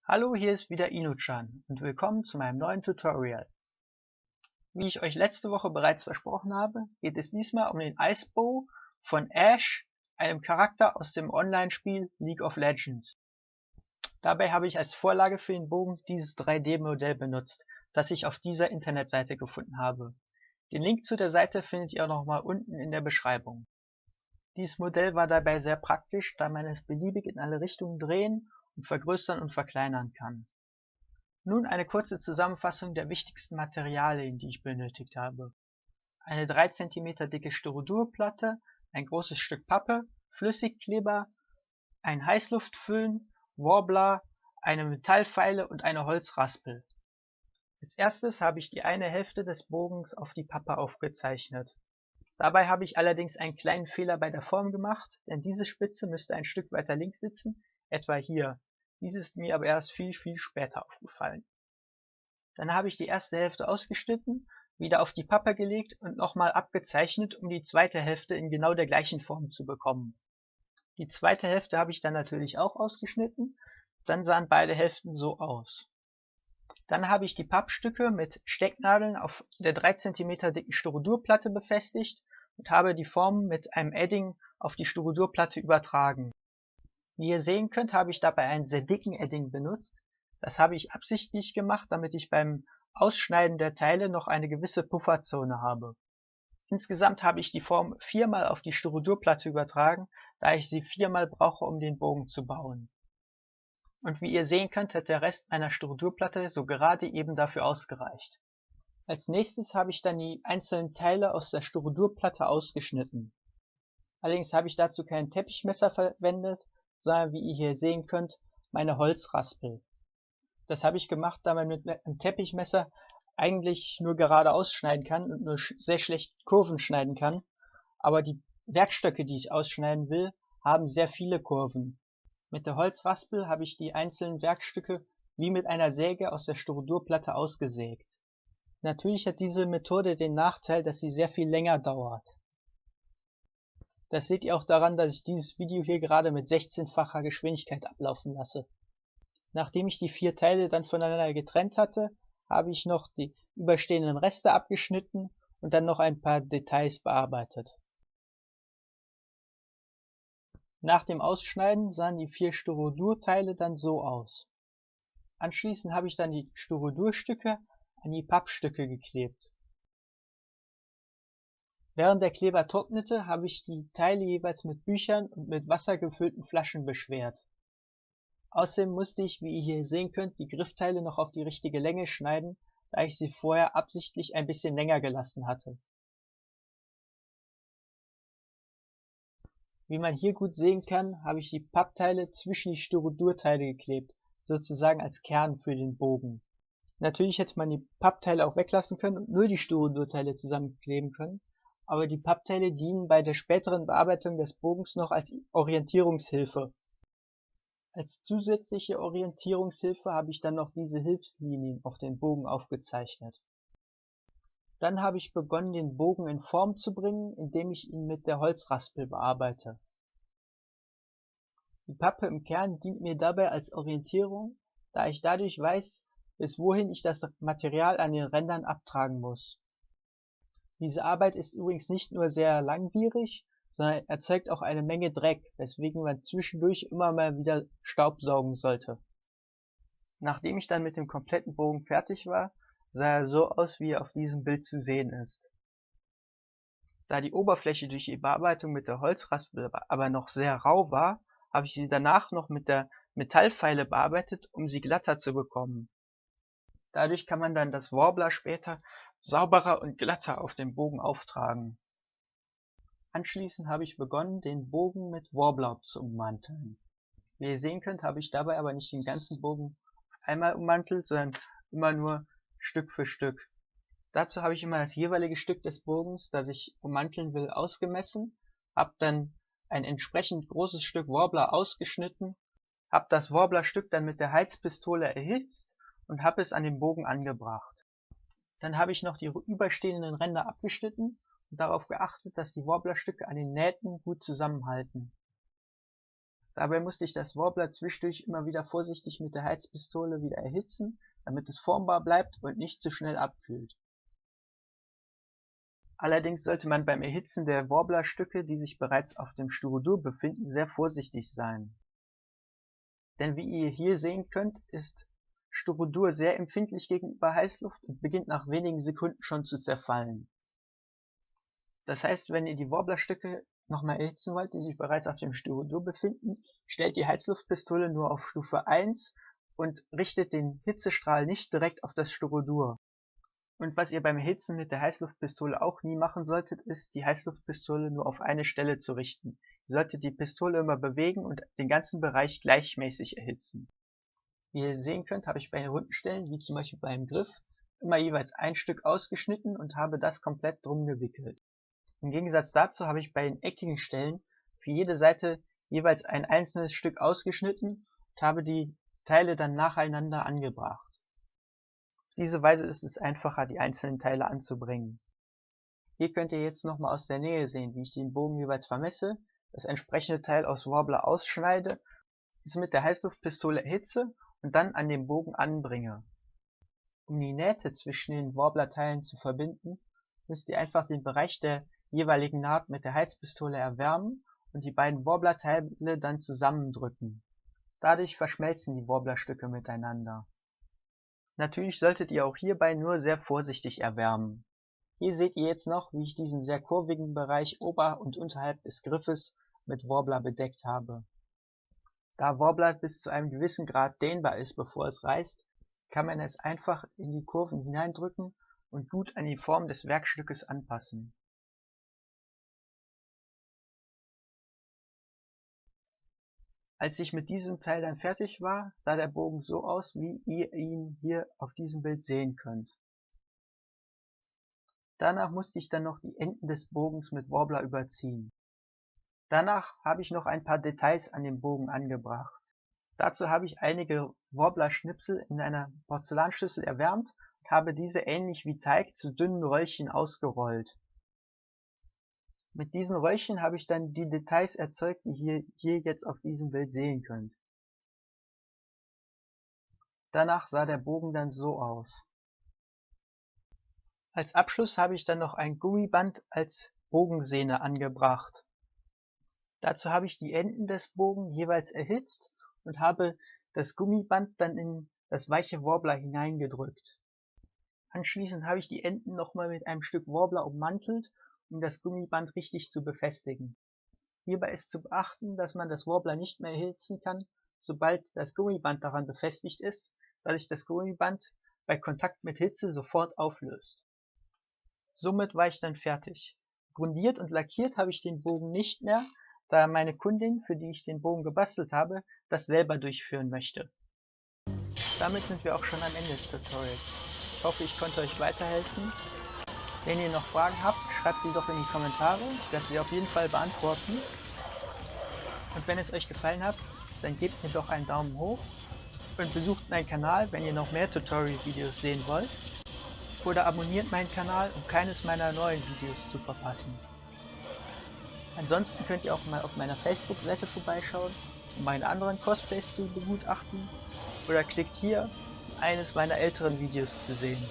Hallo, hier ist wieder Inu-chan und willkommen zu meinem neuen Tutorial. Wie ich euch letzte Woche bereits versprochen habe, geht es diesmal um den Eisbow von Ash, einem Charakter aus dem Online-Spiel League of Legends. Dabei habe ich als Vorlage für den Bogen dieses 3D-Modell benutzt, das ich auf dieser Internetseite gefunden habe. Den Link zu der Seite findet ihr nochmal unten in der Beschreibung. Dieses Modell war dabei sehr praktisch, da man es beliebig in alle Richtungen drehen und vergrößern und verkleinern kann. Nun eine kurze Zusammenfassung der wichtigsten Materialien, die ich benötigt habe. Eine 3 cm dicke Styrodurplatte, ein großes Stück Pappe, Flüssigkleber, ein Heißluftföhn, Warbler, eine Metallfeile und eine Holzraspel. Als erstes habe ich die eine Hälfte des Bogens auf die Pappe aufgezeichnet. Dabei habe ich allerdings einen kleinen Fehler bei der Form gemacht, denn diese Spitze müsste ein Stück weiter links sitzen, etwa hier. Dies ist mir aber erst viel später aufgefallen. Dann habe ich die erste Hälfte ausgeschnitten, wieder auf die Pappe gelegt und nochmal abgezeichnet, um die zweite Hälfte in genau der gleichen Form zu bekommen. Die zweite Hälfte habe ich dann natürlich auch ausgeschnitten, dann sahen beide Hälften so aus. Dann habe ich die Pappstücke mit Stecknadeln auf der 3 cm dicken Styrodurplatte befestigt und habe die Form mit einem Edding auf die Styrodurplatte übertragen. Wie ihr sehen könnt, habe ich dabei einen sehr dicken Edding benutzt. Das habe ich absichtlich gemacht, damit ich beim Ausschneiden der Teile noch eine gewisse Pufferzone habe. Insgesamt habe ich die Form 4-mal auf die Styrodurplatte übertragen, da ich sie 4-mal brauche, um den Bogen zu bauen. Und wie ihr sehen könnt, hat der Rest meiner Styrodurplatte so gerade eben dafür ausgereicht. Als nächstes habe ich dann die einzelnen Teile aus der Styrodurplatte ausgeschnitten. Allerdings habe ich dazu kein Teppichmesser verwendet, sondern wie ihr hier sehen könnt, meine Holzraspel. Das habe ich gemacht, da man mit einem Teppichmesser eigentlich nur geradeaus schneiden kann und nur sehr schlecht Kurven schneiden kann, aber die Werkstücke, die ich ausschneiden will, haben sehr viele Kurven. Mit der Holzraspel habe ich die einzelnen Werkstücke wie mit einer Säge aus der Styrodurplatte ausgesägt. Natürlich hat diese Methode den Nachteil, dass sie sehr viel länger dauert. Das seht ihr auch daran, dass ich dieses Video hier gerade mit 16-facher Geschwindigkeit ablaufen lasse. Nachdem ich die 4 Teile dann voneinander getrennt hatte, habe ich noch die überstehenden Reste abgeschnitten und dann noch ein paar Details bearbeitet. Nach dem Ausschneiden sahen die 4 Styrodurteile dann so aus. Anschließend habe ich dann die Styrodurstücke an die Pappstücke geklebt. Während der Kleber trocknete, habe ich die Teile jeweils mit Büchern und mit Wasser gefüllten Flaschen beschwert. Außerdem musste ich, wie ihr hier sehen könnt, die Griffteile noch auf die richtige Länge schneiden, da ich sie vorher absichtlich ein bisschen länger gelassen hatte. Wie man hier gut sehen kann, habe ich die Pappteile zwischen die Styrodurteile geklebt, sozusagen als Kern für den Bogen. Natürlich hätte man die Pappteile auch weglassen können und nur die Styrodurteile zusammenkleben können, aber die Pappteile dienen bei der späteren Bearbeitung des Bogens noch als Orientierungshilfe. Als zusätzliche Orientierungshilfe habe ich dann noch diese Hilfslinien auf den Bogen aufgezeichnet. Dann habe ich begonnen, den Bogen in Form zu bringen, indem ich ihn mit der Holzraspel bearbeite. Die Pappe im Kern dient mir dabei als Orientierung, da ich dadurch weiß, bis wohin ich das Material an den Rändern abtragen muss. Diese Arbeit ist übrigens nicht nur sehr langwierig, sondern erzeugt auch eine Menge Dreck, weswegen man zwischendurch immer mal wieder staubsaugen sollte. Nachdem ich dann mit dem kompletten Bogen fertig war, sah er so aus, wie er auf diesem Bild zu sehen ist. Da die Oberfläche durch die Bearbeitung mit der Holzraspel aber noch sehr rau war, habe ich sie danach noch mit der Metallfeile bearbeitet, um sie glatter zu bekommen. Dadurch kann man dann das Warbler später sauberer und glatter auf dem Bogen auftragen. Anschließend habe ich begonnen, den Bogen mit Warbler zu ummanteln. Wie ihr sehen könnt, habe ich dabei aber nicht den ganzen Bogen auf einmal ummantelt, sondern immer nur Stück für Stück. Dazu habe ich immer das jeweilige Stück des Bogens, das ich ummanteln will, ausgemessen, habe dann ein entsprechend großes Stück Warbler ausgeschnitten, habe das Warblerstück dann mit der Heizpistole erhitzt und habe es an den Bogen angebracht. Dann habe ich noch die überstehenden Ränder abgeschnitten und darauf geachtet, dass die Warblerstücke an den Nähten gut zusammenhalten. Dabei musste ich das Warbler zwischendurch immer wieder vorsichtig mit der Heizpistole wieder erhitzen, damit es formbar bleibt und nicht zu schnell abkühlt. Allerdings sollte man beim Erhitzen der Warblerstücke, die sich bereits auf dem Styrodur befinden, sehr vorsichtig sein. Denn wie ihr hier sehen könnt, ist Styrodur sehr empfindlich gegenüber Heißluft und beginnt nach wenigen Sekunden schon zu zerfallen. Das heißt, wenn ihr die Warblerstücke nochmal erhitzen wollt, die sich bereits auf dem Styrodur befinden, stellt die Heizluftpistole nur auf Stufe 1 und richtet den Hitzestrahl nicht direkt auf das Styrodur. Und was ihr beim Erhitzen mit der Heißluftpistole auch nie machen solltet, ist, die Heißluftpistole nur auf eine Stelle zu richten. Ihr solltet die Pistole immer bewegen und den ganzen Bereich gleichmäßig erhitzen. Wie ihr sehen könnt, habe ich bei den runden Stellen, wie zum Beispiel beim Griff, immer jeweils ein Stück ausgeschnitten und habe das komplett drum gewickelt. Im Gegensatz dazu habe ich bei den eckigen Stellen für jede Seite jeweils ein einzelnes Stück ausgeschnitten und habe die Teile dann nacheinander angebracht. Auf diese Weise ist es einfacher, die einzelnen Teile anzubringen. Hier könnt ihr jetzt nochmal aus der Nähe sehen, wie ich den Bogen jeweils vermesse, das entsprechende Teil aus Warbler ausschneide, es mit der Heißluftpistole erhitze und dann an den Bogen anbringe. Um die Nähte zwischen den Warblerteilen zu verbinden, müsst ihr einfach den Bereich der jeweiligen Naht mit der Heizpistole erwärmen und die beiden Warblerteile dann zusammendrücken. Dadurch verschmelzen die Warblerstücke miteinander. Natürlich solltet ihr auch hierbei nur sehr vorsichtig erwärmen. Hier seht ihr jetzt noch, wie ich diesen sehr kurvigen Bereich ober- und unterhalb des Griffes mit Warbler bedeckt habe. Da Warbler bis zu einem gewissen Grad dehnbar ist, bevor es reißt, kann man es einfach in die Kurven hineindrücken und gut an die Form des Werkstückes anpassen. Als ich mit diesem Teil dann fertig war, sah der Bogen so aus, wie ihr ihn hier auf diesem Bild sehen könnt. Danach musste ich dann noch die Enden des Bogens mit Warbler überziehen. Danach habe ich noch ein paar Details an dem Bogen angebracht. Dazu habe ich einige Warbler-Schnipsel in einer Porzellanschüssel erwärmt und habe diese ähnlich wie Teig zu dünnen Röllchen ausgerollt. Mit diesen Röllchen habe ich dann die Details erzeugt, die ihr hier jetzt auf diesem Bild sehen könnt. Danach sah der Bogen dann so aus. Als Abschluss habe ich dann noch ein Gummiband als Bogensehne angebracht. Dazu habe ich die Enden des Bogens jeweils erhitzt und habe das Gummiband dann in das weiche Warbler hineingedrückt. Anschließend habe ich die Enden nochmal mit einem Stück Warbler ummantelt, um das Gummiband richtig zu befestigen. Hierbei ist zu beachten, dass man das Warbler nicht mehr erhitzen kann, sobald das Gummiband daran befestigt ist, da sich das Gummiband bei Kontakt mit Hitze sofort auflöst. Somit war ich dann fertig. Grundiert und lackiert habe ich den Bogen nicht mehr, da meine Kundin, für die ich den Bogen gebastelt habe, das selber durchführen möchte. Damit sind wir auch schon am Ende des Tutorials. Ich hoffe, ich konnte euch weiterhelfen. Wenn ihr noch Fragen habt, schreibt sie doch in die Kommentare, ich werde sie auf jeden Fall beantworten. Und wenn es euch gefallen hat, dann gebt mir doch einen Daumen hoch und besucht meinen Kanal, wenn ihr noch mehr Tutorial-Videos sehen wollt. Oder abonniert meinen Kanal, um keines meiner neuen Videos zu verpassen. Ansonsten könnt ihr auch mal auf meiner Facebook-Seite vorbeischauen, um meine anderen Cosplays zu begutachten, oder klickt hier, um eines meiner älteren Videos zu sehen.